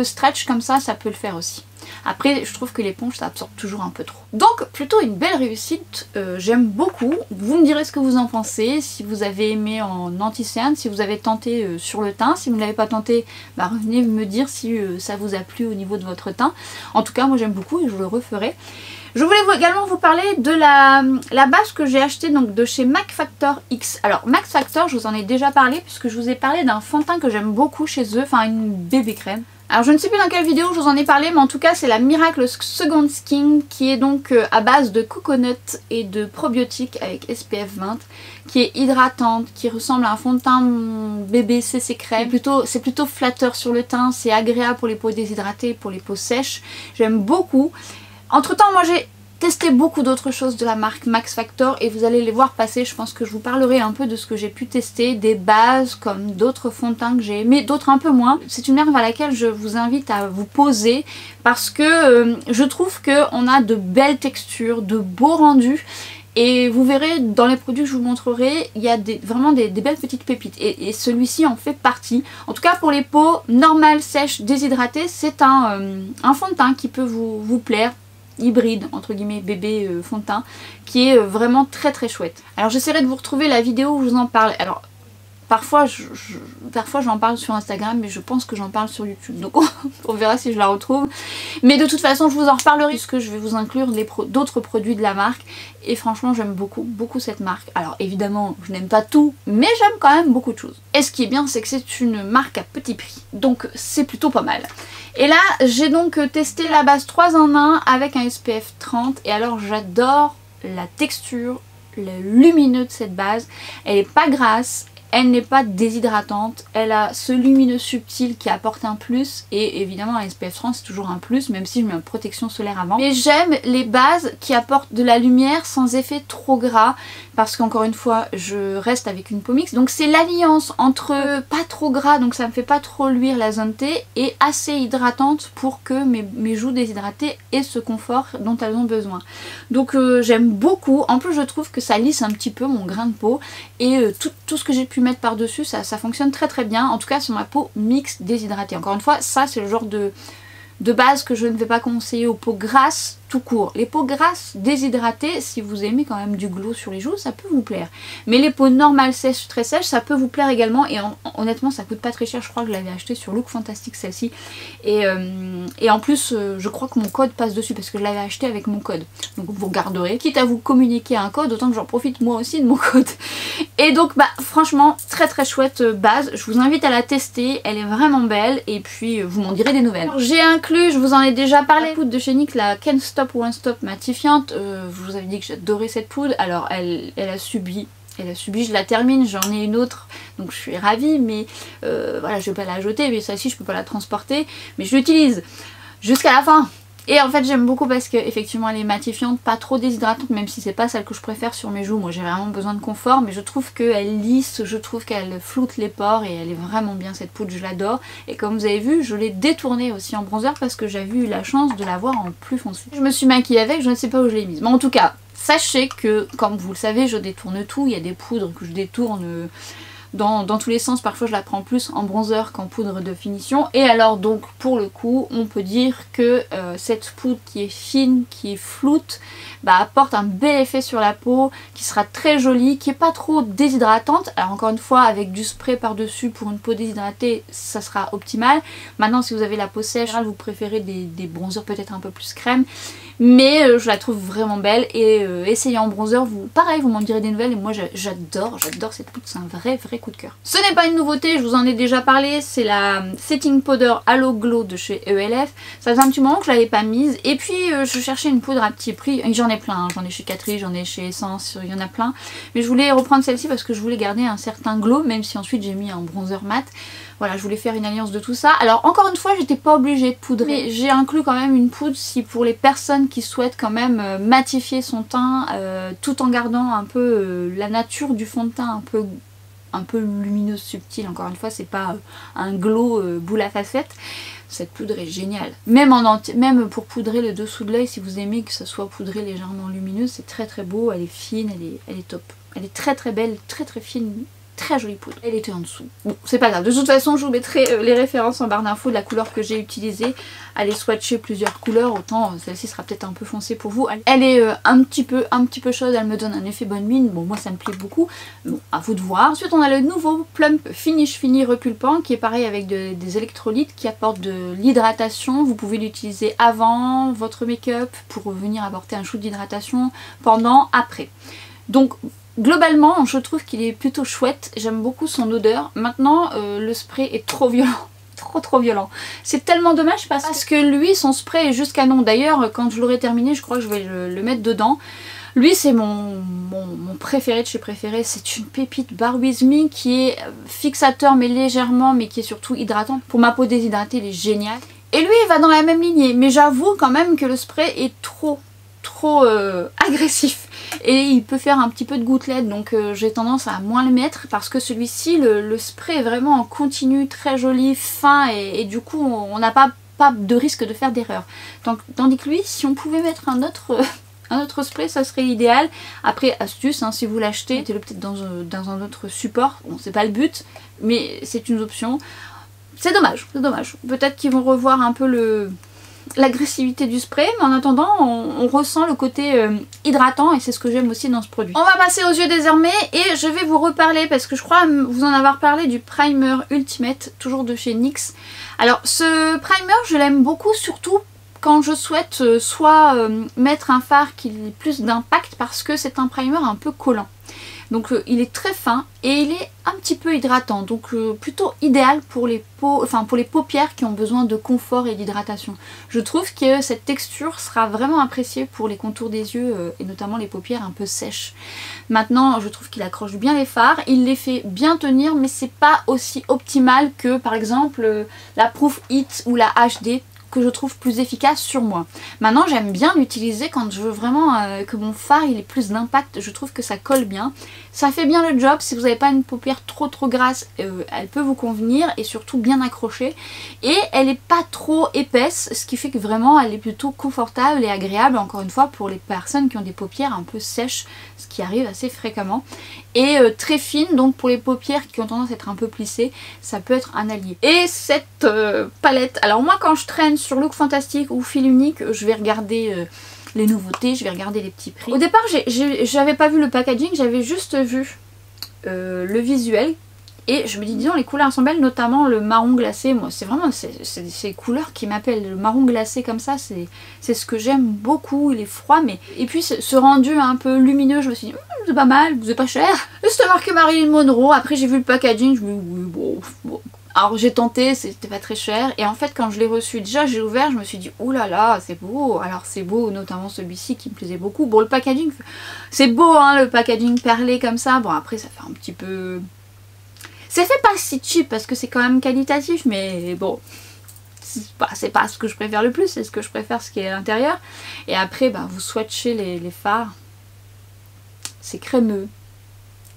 stretch comme ça peut le faire aussi. Après je trouve que l'éponge ça absorbe toujours un peu trop. Donc plutôt une belle réussite, j'aime beaucoup. Vous me direz ce que vous en pensez, si vous avez aimé en anti-cerne, si vous avez tenté sur le teint. Si vous ne l'avez pas tenté, revenez me dire si ça vous a plu au niveau de votre teint. En tout cas moi j'aime beaucoup et je le referai. Je voulais également vous parler de la base que j'ai achetée donc de chez MAC Factor X. Alors MAC Factor, je vous en ai déjà parlé puisque je vous ai parlé d'un fond de teint que j'aime beaucoup chez eux, enfin une bébé crème. Alors je ne sais plus dans quelle vidéo je vous en ai parlé, mais en tout cas c'est la Miracle Second Skin qui est donc à base de coconut et de probiotiques avec SPF 20, qui est hydratante, qui ressemble à un fond de teint bébé CC crème. C'est plutôt flatteur sur le teint, c'est agréable pour les peaux déshydratées, pour les peaux sèches. J'aime beaucoup. Entre temps moi j'ai testé beaucoup d'autres choses de la marque Max Factor et vous allez les voir passer. Je pense que je vous parlerai un peu de ce que j'ai pu tester, des bases comme d'autres fonds de teint que j'ai aimé, d'autres un peu moins. C'est une marque vers laquelle je vous invite à vous poser parce que je trouve qu'on a de belles textures, de beaux rendus. Et vous verrez dans les produits que je vous montrerai, il y a vraiment des belles petites pépites. Et celui-ci en fait partie. En tout cas pour les peaux normales, sèches, déshydratées, c'est un fond de teint qui peut vous plaire. Hybride entre guillemets bébé fond de teint qui est vraiment très chouette. Alors j'essaierai de vous retrouver la vidéo où je vous en parle. Alors parfois j'en parle sur Instagram, mais je pense que j'en parle sur YouTube, donc on verra si je la retrouve. Mais de toute façon je vous en reparlerai puisque je vais vous inclure d'autres produits de la marque. Et franchement j'aime beaucoup cette marque. Alors évidemment je n'aime pas tout, mais j'aime quand même beaucoup de choses. Et ce qui est bien c'est que c'est une marque à petit prix, donc c'est plutôt pas mal. Et là j'ai donc testé la base 3 en 1 avec un SPF 30 et alors j'adore la texture, le lumineux de cette base. Elle n'est pas grasse, elle n'est pas déshydratante, elle a ce lumineux subtil qui apporte un plus et évidemment un SPF 30 c'est toujours un plus même si je mets une protection solaire avant. Mais j'aime les bases qui apportent de la lumière sans effet trop gras parce qu'encore une fois je reste avec une peau mixte, donc c'est l'alliance entre pas trop gras donc ça me fait pas trop luire la zone T et assez hydratante pour que mes joues déshydratées aient ce confort dont elles ont besoin. Donc j'aime beaucoup, en plus je trouve que ça lisse un petit peu mon grain de peau et tout ce que j'ai pu mettre par dessus ça fonctionne très bien, en tout cas sur ma peau mixte déshydratée. Encore une fois ça c'est le genre de base que je ne vais pas conseiller aux peaux grasses tout court. Les peaux grasses déshydratées, si vous aimez quand même du glow sur les joues, ça peut vous plaire. Mais les peaux normales sèches, très sèches, ça peut vous plaire également. Et honnêtement, ça coûte pas très cher. Je crois que je l'avais acheté sur Look Fantastic celle-ci. Et en plus, je crois que mon code passe dessus parce que je l'avais acheté avec mon code. Donc vous regarderez. Quitte à vous communiquer un code, autant que j'en profite moi aussi de mon code. Et donc, franchement, très chouette base. Je vous invite à la tester. Elle est vraiment belle. Et puis, vous m'en direz des nouvelles. J'ai inclus, je vous en ai déjà parlé, la poudre de chez NYX, la Can't Stop One Stop matifiante. Je vous avais dit que j'adorais cette poudre. Alors elle a subi, je la termine, j'en ai une autre donc je suis ravie, mais voilà, je vais pas la jeter, mais celle-ci je peux pas la transporter, mais je l'utilise jusqu'à la fin. Et en fait j'aime beaucoup parce qu'effectivement elle est matifiante, pas trop déshydratante, même si c'est pas celle que je préfère sur mes joues. Moi j'ai vraiment besoin de confort, mais je trouve qu'elle lisse, je trouve qu'elle floute les pores et elle est vraiment bien cette poudre, je l'adore. Et comme vous avez vu, je l'ai détournée aussi en bronzer parce que j'avais eu la chance de l'avoir en plus foncé. Je me suis maquillée avec, je ne sais pas où je l'ai mise, mais en tout cas, sachez que comme vous le savez, je détourne tout, il y a des poudres que je détourne dans tous les sens. Parfois je la prends plus en bronzer qu'en poudre de finition. Et alors donc pour le coup on peut dire que cette poudre qui est fine, qui est floute, apporte un bel effet sur la peau, qui sera très jolie, qui est pas trop déshydratante. Alors encore une fois avec du spray par dessus pour une peau déshydratée ça sera optimal. Maintenant si vous avez la peau sèche, vous préférez des bronzers peut-être un peu plus crème. Mais je la trouve vraiment belle et essayez en bronzer, pareil vous m'en direz des nouvelles et moi j'adore cette poudre, c'est un vrai coup de cœur. Ce n'est pas une nouveauté, je vous en ai déjà parlé, c'est la Setting Powder Halo Glow de chez ELF. Ça faisait un petit moment que je l'avais pas mise et puis je cherchais une poudre à petit prix, j'en ai plein, hein. J'en ai chez Catrice, j'en ai chez Essence, il y en a plein. Mais je voulais reprendre celle-ci parce que je voulais garder un certain glow, même si ensuite j'ai mis un bronzer mat. Voilà, je voulais faire une alliance de tout ça. Alors encore une fois, j'étais pas obligée de poudrer, mais j'ai inclus quand même une poudre si pour les personnes qui souhaitent quand même matifier son teint tout en gardant un peu la nature du fond de teint un peu lumineuse, subtile. Encore une fois, c'est pas un glow boule à facettes. Cette poudre est géniale. Même pour poudrer le dessous de l'œil, si vous aimez que ça soit poudré légèrement lumineux, c'est très beau, elle est fine, elle est top. Elle est très belle, très fine. Très jolie poudre. Elle était en dessous. Bon, c'est pas grave. De toute façon, je vous mettrai les références en barre d'infos de la couleur que j'ai utilisée. Allez swatcher plusieurs couleurs. Autant celle-ci sera peut-être un peu foncée pour vous. Elle est un petit peu chaude. Elle me donne un effet bonne mine. Bon, moi ça me plaît beaucoup. Bon, à vous de voir. Ensuite, on a le nouveau Plump Finish Fini repulpant qui est pareil avec des électrolytes qui apportent de l'hydratation. Vous pouvez l'utiliser avant votre make-up pour venir apporter un shoot d'hydratation, pendant, après. Donc globalement, je trouve qu'il est plutôt chouette, j'aime beaucoup son odeur. Maintenant, le spray est trop violent, trop violent. C'est tellement dommage parce que lui, son spray est juste canon. D'ailleurs, quand je l'aurai terminé, je crois que je vais le mettre dedans. Lui, c'est mon préféré de chez préféré. C'est une pépite Bar With Me qui est fixateur mais légèrement, mais qui est surtout hydratant. Pour ma peau déshydratée, il est génial. Et lui, il va dans la même lignée, mais j'avoue quand même que le spray est trop agressif. Et il peut faire un petit peu de gouttelette, donc j'ai tendance à moins le mettre parce que celui-ci, le spray est vraiment en continu, très joli, fin et du coup on n'a pas de risque de faire d'erreur. Tandis que lui, si on pouvait mettre un autre spray, ça serait l'idéal. Après, astuce, hein, si vous l'achetez, mettez-le peut-être dans un autre support. Bon, c'est pas le but, mais c'est une option. C'est dommage. Peut-être qu'ils vont revoir un peu l'agressivité du spray, mais en attendant on ressent le côté hydratant et c'est ce que j'aime aussi dans ce produit. On va passer aux yeux désormais et je vais vous reparler parce que je crois vous en avoir parlé du primer Ultimate, toujours de chez NYX. Alors ce primer je l'aime beaucoup surtout quand je souhaite soit mettre un fard qui ait plus d'impact parce que c'est un primer un peu collant. Donc il est très fin et il est un petit peu hydratant, donc plutôt idéal pour les paupières qui ont besoin de confort et d'hydratation. Je trouve que cette texture sera vraiment appréciée pour les contours des yeux et notamment les paupières un peu sèches. Maintenant, je trouve qu'il accroche bien les fards, il les fait bien tenir, mais c'est pas aussi optimal que par exemple la Proof It ou la HD, que je trouve plus efficace sur moi. Maintenant j'aime bien l'utiliser quand je veux vraiment que mon fard il ait plus d'impact, je trouve que ça colle bien. Ça fait bien le job, si vous n'avez pas une paupière trop grasse, elle peut vous convenir et surtout bien accrochée. Et elle n'est pas trop épaisse, ce qui fait que vraiment elle est plutôt confortable et agréable, encore une fois pour les personnes qui ont des paupières un peu sèches, ce qui arrive assez fréquemment. Et très fine, donc pour les paupières qui ont tendance à être un peu plissées, ça peut être un allié. Et cette palette, alors moi quand je traîne sur Look Fantastic ou Fil Unique, je vais regarder les nouveautés, je vais regarder les petits prix. Au départ j'avais pas vu le packaging, j'avais juste vu le visuel et je me dis disons les couleurs sont belles, notamment le marron glacé. Moi c'est vraiment ces couleurs qui m'appellent, le marron glacé comme ça c'est ce que j'aime beaucoup, il est froid mais et puis ce rendu un peu lumineux, je me suis dit c'est pas mal, c'est pas cher. C'était marqué Marilyn Monroe, après j'ai vu le packaging, je me dis oui bon. Alors j'ai tenté, c'était pas très cher et en fait quand je l'ai reçu, déjà j'ai ouvert, je me suis dit oulala c'est beau. Alors c'est beau notamment celui-ci qui me plaisait beaucoup. Bon le packaging, c'est beau hein, le packaging perlé comme ça. Bon après ça fait un petit peu... C'est fait pas si cheap parce que c'est quand même qualitatif mais bon... C'est pas ce que je préfère le plus, c'est ce que je préfère ce qui est à l'intérieur. Et après vous swatchez les fards. C'est crémeux.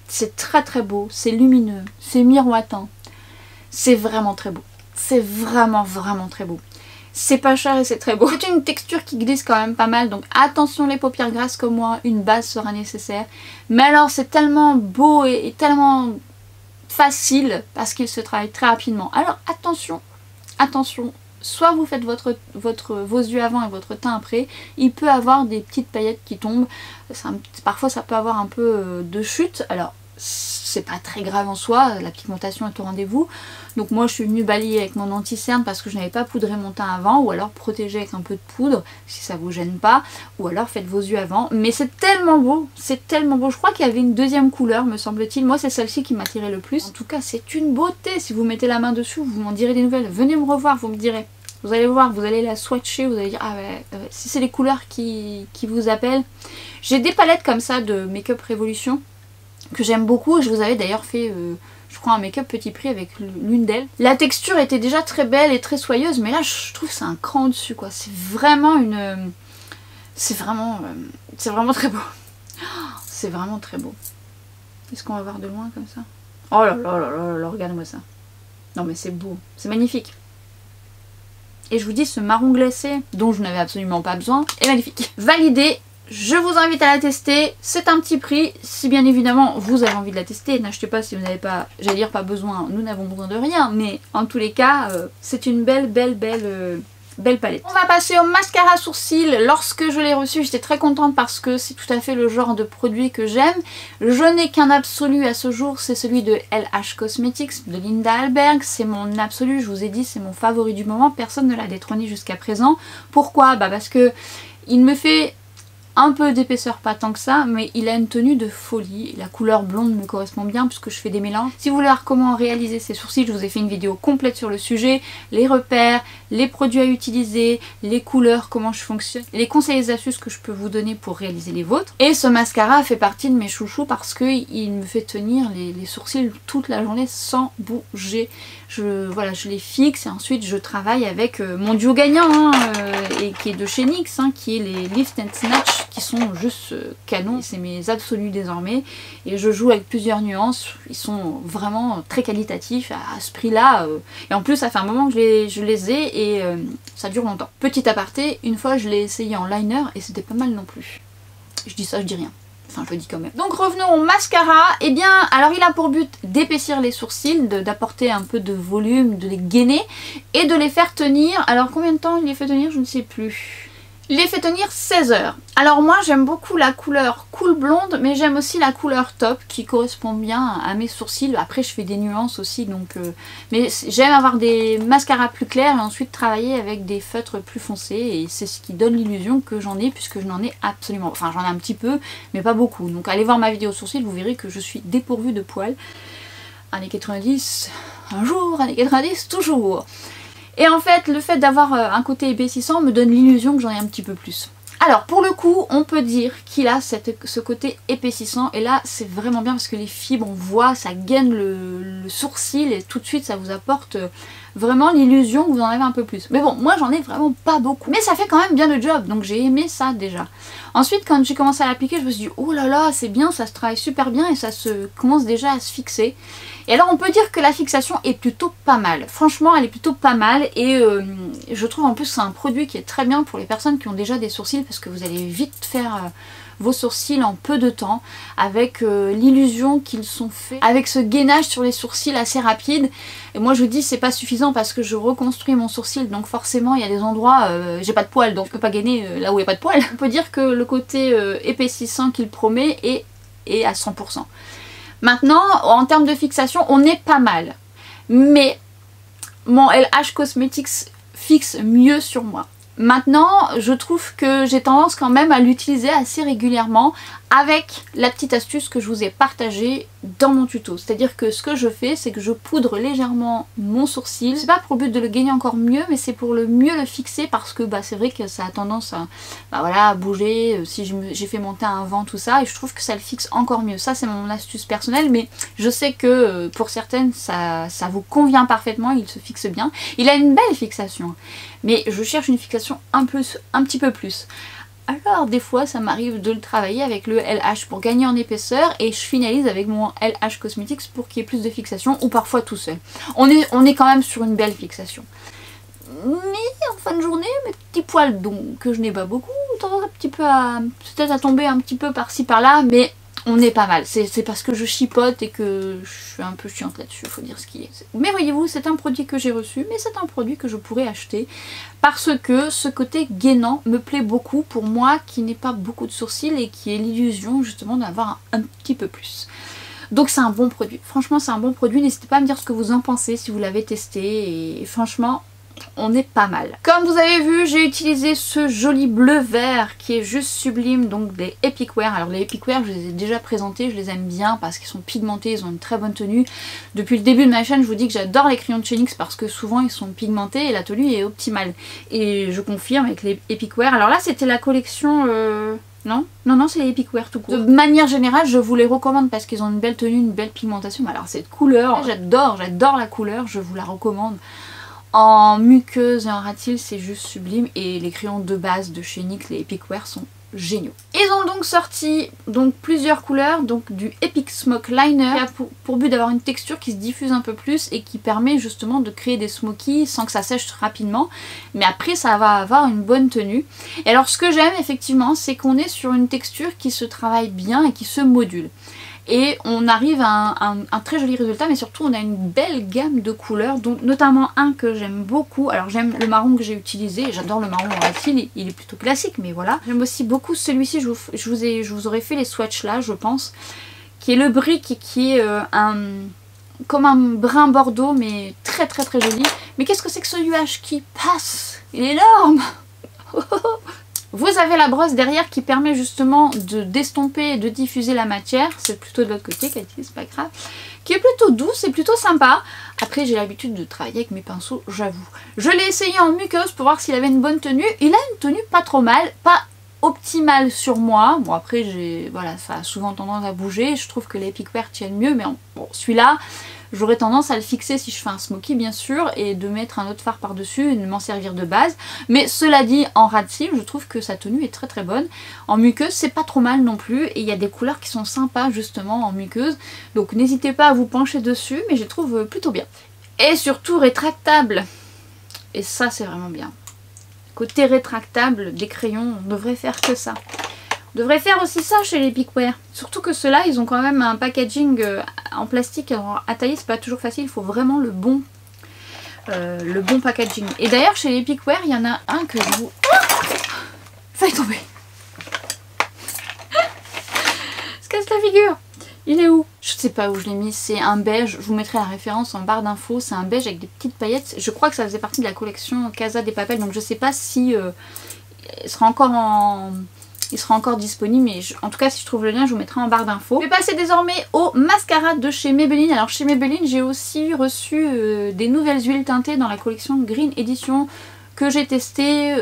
C'est très beau, c'est lumineux, c'est miroitant. C'est vraiment très beau. C'est vraiment très beau. C'est pas cher et c'est très beau. C'est une texture qui glisse quand même pas mal. Donc attention les paupières grasses comme moi, une base sera nécessaire. Mais alors c'est tellement beau et tellement facile parce qu'il se travaille très rapidement. Alors attention, attention, soit vous faites vos yeux avant et votre teint après, il peut avoir des petites paillettes qui tombent, parfois ça peut avoir un peu de chute, alors c'est pas très grave en soi, la pigmentation est au rendez-vous. Donc moi je suis venue balayer avec mon anti-cerne parce que je n'avais pas poudré mon teint avant, ou alors protéger avec un peu de poudre si ça vous gêne pas, ou alors faites vos yeux avant. Mais c'est tellement beau, c'est tellement beau. Je crois qu'il y avait une deuxième couleur me semble-t-il, moi c'est celle-ci qui m'attirait le plus. En tout cas c'est une beauté, si vous mettez la main dessus vous m'en direz des nouvelles, venez me revoir, vous me direz. Vous allez voir, vous allez la swatcher, vous allez dire ah ouais, si c'est les couleurs qui vous appellent. J'ai des palettes comme ça de Make Up Revolution que j'aime beaucoup, je vous avais d'ailleurs fait je crois un make-up petit prix avec l'une d'elles. La texture était déjà très belle et très soyeuse, mais là je trouve que c'est un cran au-dessus quoi, c'est vraiment une... c'est vraiment très beau. C'est vraiment très beau. Est-ce qu'on va voir de loin comme ça? Oh là là là là là, regarde-moi ça. Non mais c'est beau, c'est magnifique. Et je vous dis, ce marron glacé, dont je n'avais absolument pas besoin, est magnifique. Validé. Je vous invite à la tester, c'est un petit prix, si bien évidemment vous avez envie de la tester, n'achetez pas si vous n'avez pas, j'allais dire pas besoin, nous n'avons besoin de rien, mais en tous les cas, c'est une belle palette. On va passer au mascara sourcil. Lorsque je l'ai reçu, j'étais très contente parce que c'est tout à fait le genre de produit que j'aime. Je n'ai qu'un absolu à ce jour, c'est celui de LH Cosmetics de Linda Alberg, c'est mon absolu, je vous ai dit, c'est mon favori du moment, personne ne l'a détrôné jusqu'à présent. Pourquoi? Bah parce que il me fait un peu d'épaisseur, pas tant que ça, mais il a une tenue de folie. La couleur blonde me correspond bien puisque je fais des mélanges. Si vous voulez voir comment réaliser ces sourcils, je vous ai fait une vidéo complète sur le sujet, les repères, les produits à utiliser, les couleurs, comment je fonctionne, les conseils et astuces que je peux vous donner pour réaliser les vôtres. Et ce mascara fait partie de mes chouchous parce qu'il me fait tenir les sourcils toute la journée sans bouger. Voilà, je les fixe et ensuite je travaille avec mon duo gagnant et qui est de chez NYX, qui est les Lift and Snatch, qui sont juste canons. C'est mes absolus désormais et je joue avec plusieurs nuances. Ils sont vraiment très qualitatifs à ce prix là et en plus ça fait un moment que je les ai et ça dure longtemps. Petit aparté, une fois je l'ai essayé en liner et c'était pas mal non plus. Je dis ça, je dis rien. Enfin, je le dis quand même. Donc revenons au mascara. Eh bien, alors il a pour but d'épaissir les sourcils, d'apporter un peu de volume, de les gainer et de les faire tenir. Alors combien de temps il les fait tenir? Je ne sais plus. Il les fait tenir 16 heures. Alors moi j'aime beaucoup la couleur cool blonde, mais j'aime aussi la couleur top qui correspond bien à mes sourcils. Après je fais des nuances aussi, donc mais j'aime avoir des mascaras plus clairs et ensuite travailler avec des feutres plus foncés, et c'est ce qui donne l'illusion que j'en ai, puisque je n'en ai absolument, enfin j'en ai un petit peu mais pas beaucoup. Donc allez voir ma vidéo sourcils, vous verrez que je suis dépourvue de poils. Années 90, un jour, années 90, toujours. Et en fait, le fait d'avoir un côté épaississant me donne l'illusion que j'en ai un petit peu plus. Alors pour le coup, on peut dire qu'il a ce côté épaississant, et là c'est vraiment bien parce que les fibres, on voit, ça gaine le sourcil et tout de suite ça vous apporte vraiment l'illusion que vous en avez un peu plus. Mais bon, moi j'en ai vraiment pas beaucoup, mais ça fait quand même bien le job, donc j'ai aimé ça déjà. Ensuite quand j'ai commencé à l'appliquer, je me suis dit oh là là c'est bien, ça se travaille super bien et ça se commence déjà à se fixer. Et alors on peut dire que la fixation est plutôt pas mal, franchement elle est plutôt pas mal, et je trouve en plus que c'est un produit qui est très bien pour les personnes qui ont déjà des sourcils parce que vous allez vite faire vos sourcils en peu de temps avec l'illusion qu'ils sont faits, avec ce gainage sur les sourcils assez rapide. Et moi je vous dis c'est pas suffisant parce que je reconstruis mon sourcil, donc forcément il y a des endroits, j'ai pas de poils donc je peux pas gainer là où il n'y a pas de poils. On peut dire que le côté épaississant qu'il promet est à 100%. Maintenant en termes de fixation on est pas mal, mais mon LH Cosmetics fixe mieux sur moi. Maintenant, je trouve que j'ai tendance quand même à l'utiliser assez régulièrement avec la petite astuce que je vous ai partagée dans mon tuto. C'est-à-dire que ce que je fais, c'est que je poudre légèrement mon sourcil. C'est pas pour le but de le gagner encore mieux, mais c'est pour le mieux le fixer parce que c'est vrai que ça a tendance à bouger si j'ai fait monter un vent, tout ça, et je trouve que ça le fixe encore mieux. Ça, c'est mon astuce personnelle, mais je sais que pour certaines, ça vous convient parfaitement, il se fixe bien. Il a une belle fixation, mais je cherche une fixation un petit peu plus. Alors des fois ça m'arrive de le travailler avec le LH pour gagner en épaisseur et je finalise avec mon LH Cosmetics pour qu'il y ait plus de fixation, ou parfois tout seul. On est quand même sur une belle fixation. Mais en fin de journée, mes petits poils donc que je n'ai pas beaucoup, tendance un petit peu à peut-être à tomber un petit peu par-ci par-là, mais on est pas mal. C'est parce que je chipote et que je suis un peu chiante là-dessus, faut dire ce qui est. Mais voyez-vous, c'est un produit que j'ai reçu, mais c'est un produit que je pourrais acheter parce que ce côté gainant me plaît beaucoup pour moi qui n'ai pas beaucoup de sourcils et qui ai l'illusion justement d'avoir un petit peu plus. Donc c'est un bon produit. Franchement, c'est un bon produit. N'hésitez pas à me dire ce que vous en pensez si vous l'avez testé et franchement, on est pas mal. Comme vous avez vu, j'ai utilisé ce joli bleu vert qui est juste sublime, donc des Epic Wear. Alors les Epic Wear, je les ai déjà présentés, je les aime bien parce qu'ils sont pigmentés, ils ont une très bonne tenue. Depuis le début de ma chaîne, je vous dis que j'adore les crayons de chez NYX parce que souvent ils sont pigmentés et la tenue est optimale. Et je confirme avec les Epic Wear. Alors là, c'était la collection... Non, c'est les Epic Wear tout court. De manière générale, je vous les recommande parce qu'ils ont une belle tenue, une belle pigmentation. Mais alors cette couleur, j'adore la couleur, je vous la recommande. En muqueuse et en rat-il, c'est juste sublime. Et les crayons de base de chez NYX, les Epic Wear, sont géniaux. Ils ont donc sorti plusieurs couleurs, donc du Epic Smoke Liner qui a pour but d'avoir une texture qui se diffuse un peu plus et qui permet justement de créer des smokies sans que ça sèche rapidement, mais après ça va avoir une bonne tenue. Et alors ce que j'aime effectivement, c'est qu'on est sur une texture qui se travaille bien et qui se module. Et on arrive à un très joli résultat, mais surtout on a une belle gamme de couleurs, dont notamment un que j'aime beaucoup. Alors j'aime le marron que j'ai utilisé, j'adore le marron en rat-il, il est plutôt classique, mais voilà. J'aime aussi beaucoup celui-ci, je vous aurais fait les swatchs là, je pense, qui est le brick et qui est comme un brun bordeaux, mais très joli. Mais qu'est-ce que c'est que ce nuage qui passe? Il est énorme. Vous avez la brosse derrière qui permet justement de d'estomper et de diffuser la matière. C'est plutôt de l'autre côté, Cathy, c'est pas grave. Qui est plutôt douce et plutôt sympa. Après, j'ai l'habitude de travailler avec mes pinceaux, j'avoue. Je l'ai essayé en muqueuse pour voir s'il avait une bonne tenue. Il a une tenue pas trop mal, pas optimale sur moi. Bon, après, voilà, ça a souvent tendance à bouger. Je trouve que les Epic Wear tiennent mieux, mais bon, celui-là... J'aurais tendance à le fixer si je fais un smoky bien sûr et de mettre un autre fard par dessus et de m'en servir de base. Mais cela dit, en rat-il, je trouve que sa tenue est très bonne. En muqueuse, c'est pas trop mal non plus et il y a des couleurs qui sont sympas justement en muqueuse. Donc n'hésitez pas à vous pencher dessus, mais je les trouve plutôt bien. Et surtout rétractable. Et ça c'est vraiment bien. Côté rétractable des crayons, on devrait faire que ça. On devrait faire aussi ça chez les Epic Wear. Surtout que ceux-là, ils ont quand même un packaging en plastique. Alors, à tailler, c'est pas toujours facile. Il faut vraiment le bon packaging. Et d'ailleurs, chez les Epic Wear, il y en a un que je vous... Faille tomber. Se casse la figure. Il est où? Je sais pas où je l'ai mis. C'est un beige. Je vous mettrai la référence en barre d'infos. C'est un beige avec des petites paillettes. Je crois que ça faisait partie de la collection Casa des Papel. Donc, je sais pas si il sera encore en... Il sera encore disponible, mais en tout cas si je trouve le lien je vous mettrai en barre d'infos. Je vais passer désormais au mascara de chez Maybelline. Alors chez Maybelline j'ai aussi reçu des nouvelles huiles teintées dans la collection Green Edition que j'ai testé,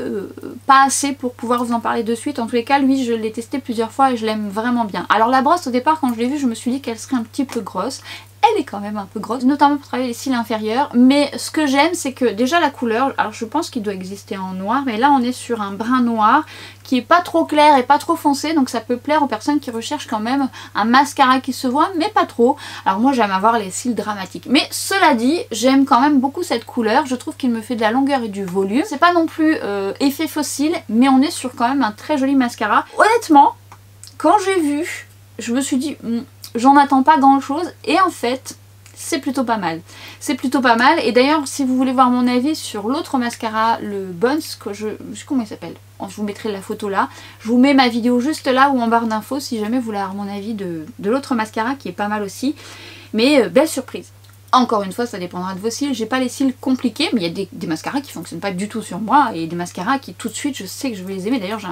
pas assez pour pouvoir vous en parler de suite. En tous les cas lui je l'ai testé plusieurs fois et je l'aime vraiment bien. Alors la brosse au départ quand je l'ai vue je me suis dit qu'elle serait un petit peu grosse. Elle est quand même un peu grosse, notamment pour travailler les cils inférieurs. Mais ce que j'aime, c'est que déjà la couleur, alors je pense qu'il doit exister en noir, mais là on est sur un brun noir qui est pas trop clair et pas trop foncé, donc ça peut plaire aux personnes qui recherchent quand même un mascara qui se voit, mais pas trop. Alors moi j'aime avoir les cils dramatiques. Mais cela dit, j'aime quand même beaucoup cette couleur, je trouve qu'il me fait de la longueur et du volume. C'est pas non plus effet fossile, mais on est sur quand même un très joli mascara. Honnêtement, quand j'ai vu, je me suis dit... J'en attends pas grand chose et en fait c'est plutôt pas mal. C'est plutôt pas mal et d'ailleurs si vous voulez voir mon avis sur l'autre mascara, le Buns, que je sais comment il s'appelle, je vous mettrai la photo là. Je vous mets ma vidéo juste là ou en barre d'infos si jamais vous voulez avoir mon avis de l'autre mascara qui est pas mal aussi. Mais belle surprise. Encore une fois, ça dépendra de vos cils. J'ai pas les cils compliqués, mais il y a des mascaras qui fonctionnent pas du tout sur moi et des mascaras qui tout de suite, je sais que je vais les aimer. D'ailleurs, j'ai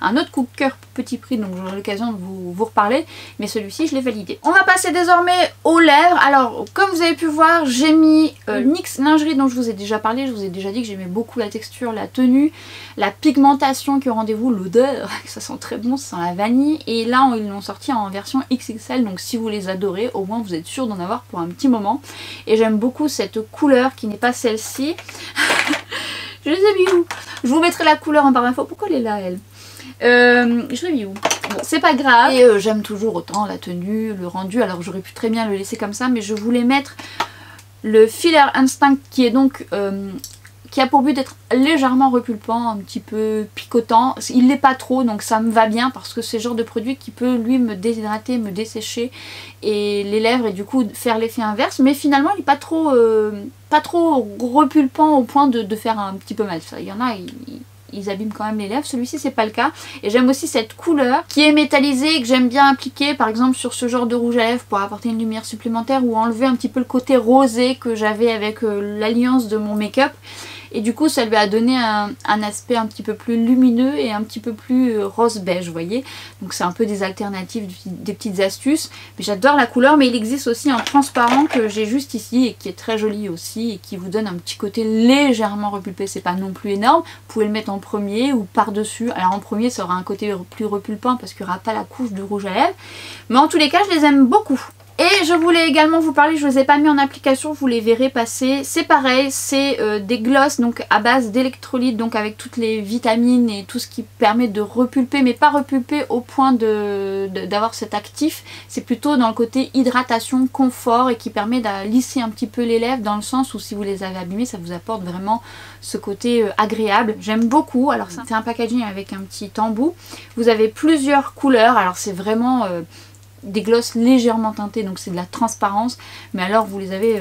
un autre coup de cœur petit prix, donc j'aurai l'occasion de vous reparler. Mais celui-ci, je l'ai validé. On va passer désormais aux lèvres. Alors, comme vous avez pu voir, j'ai mis NYX lingerie dont je vous ai déjà parlé. Je vous ai déjà dit que j'aimais beaucoup la texture, la tenue, la pigmentation qui est au rendez-vous, l'odeur. Ça sent très bon, ça sent la vanille. Et là, ils l'ont sorti en version XXL. Donc, si vous les adorez, au moins vous êtes sûr d'en avoir pour un petit moment. Et j'aime beaucoup cette couleur qui n'est pas celle-ci. Je les ai mis où? Je vous mettrai la couleur en barre d'infos. Pourquoi elle est là, elle? Je l'ai mis où? Bon, c'est pas grave. Et j'aime toujours autant la tenue, le rendu. Alors j'aurais pu très bien le laisser comme ça, mais je voulais mettre le Filler Instinct qui est donc qui a pour but d'être légèrement repulpant, un petit peu picotant. Il l'est pas trop, donc ça me va bien parce que c'est le genre de produit qui peut lui me déshydrater, me dessécher et les lèvres et du coup faire l'effet inverse. Mais finalement il n'est pas trop repulpant au point de faire un petit peu mal. Il y en a, ils abîment quand même les lèvres. Celui-ci c'est pas le cas. Et j'aime aussi cette couleur qui est métallisée et que j'aime bien appliquer par exemple sur ce genre de rouge à lèvres pour apporter une lumière supplémentaire ou enlever un petit peu le côté rosé que j'avais avec l'alliance de mon make-up. Et du coup ça lui a donné un aspect un petit peu plus lumineux et un petit peu plus rose beige, vous voyez. Donc c'est un peu des alternatives, des petites astuces. Mais j'adore la couleur, mais il existe aussi un transparent que j'ai juste ici et qui est très joli aussi et qui vous donne un petit côté légèrement repulpé. C'est pas non plus énorme. Vous pouvez le mettre en premier ou par-dessus. Alors en premier ça aura un côté plus repulpant parce qu'il n'y aura pas la couche de rouge à lèvres. Mais en tous les cas je les aime beaucoup. Et je voulais également vous parler, je ne les ai pas mis en application, vous les verrez passer. C'est pareil, c'est des glosses donc à base d'électrolytes, donc avec toutes les vitamines et tout ce qui permet de repulper, mais pas repulper au point d'avoir cet actif. C'est plutôt dans le côté hydratation, confort et qui permet de lisser un petit peu les lèvres dans le sens où si vous les avez abîmées, ça vous apporte vraiment ce côté agréable. J'aime beaucoup. Alors c'est un packaging avec un petit embout. Vous avez plusieurs couleurs, alors c'est vraiment... des glosses légèrement teintées, donc c'est de la transparence, mais alors vous les avez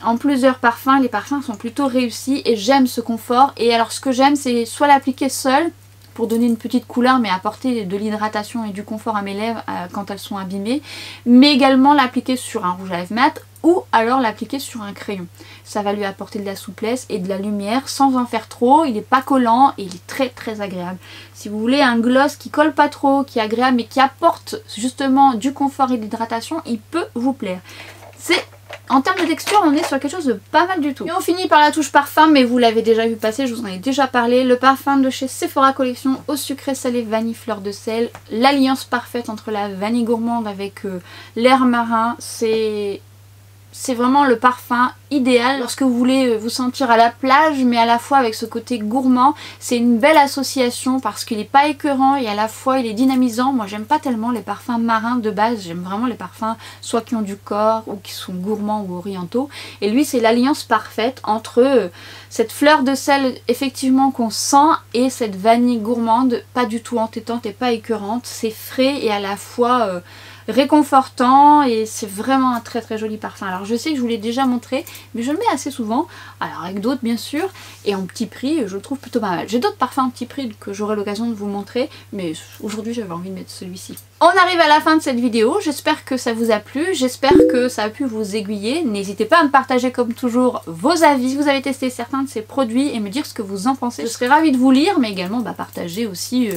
en plusieurs parfums. Les parfums sont plutôt réussis et j'aime ce confort. Et alors ce que j'aime c'est soit l'appliquer seule pour donner une petite couleur mais apporter de l'hydratation et du confort à mes lèvres quand elles sont abîmées, mais également l'appliquer sur un rouge à lèvres mat ou alors l'appliquer sur un crayon. Ça va lui apporter de la souplesse et de la lumière sans en faire trop. Il n'est pas collant et il est très très agréable. Si vous voulez un gloss qui colle pas trop, qui est agréable mais qui apporte justement du confort et de l'hydratation, il peut vous plaire. En termes de texture, on est sur quelque chose de pas mal du tout. Et on finit par la touche parfum, mais vous l'avez déjà vu passer, je vous en ai déjà parlé. Le parfum de chez Sephora Collection au sucré salé vanille fleur de sel. L'alliance parfaite entre la vanille gourmande avec l'air marin, c'est vraiment le parfum idéal lorsque vous voulez vous sentir à la plage mais à la fois avec ce côté gourmand. C'est une belle association parce qu'il n'est pas écœurant et à la fois il est dynamisant. Moi j'aime pas tellement les parfums marins de base, j'aime vraiment les parfums soit qui ont du corps ou qui sont gourmands ou orientaux. Et lui c'est l'alliance parfaite entre cette fleur de sel effectivement qu'on sent et cette vanille gourmande, pas du tout entêtante et pas écœurante. C'est frais et à la fois... réconfortant et c'est vraiment un très très joli parfum. Alors je sais que je vous l'ai déjà montré mais je le mets assez souvent, alors avec d'autres bien sûr, et en petit prix je le trouve plutôt pas mal. J'ai d'autres parfums en petit prix que j'aurai l'occasion de vous montrer mais aujourd'hui j'avais envie de mettre celui-ci. On arrive à la fin de cette vidéo, j'espère que ça vous a plu, j'espère que ça a pu vous aiguiller. N'hésitez pas à me partager comme toujours vos avis si vous avez testé certains de ces produits et me dire ce que vous en pensez. Je serais ravie de vous lire mais également partager aussi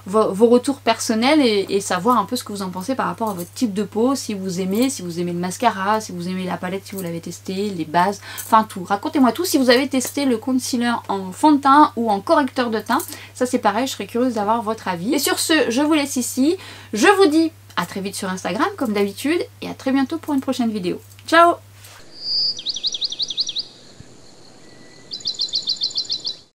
vos retours personnels et savoir un peu ce que vous en pensez par rapport à votre type de peau, si vous aimez le mascara, si vous aimez la palette, si vous l'avez testé, les bases, enfin tout. Racontez-moi tout, si vous avez testé le concealer en fond de teint ou en correcteur de teint, ça c'est pareil, je serais curieuse d'avoir votre avis. Et sur ce, je vous laisse ici, je vous dis à très vite sur Instagram comme d'habitude et à très bientôt pour une prochaine vidéo. Ciao!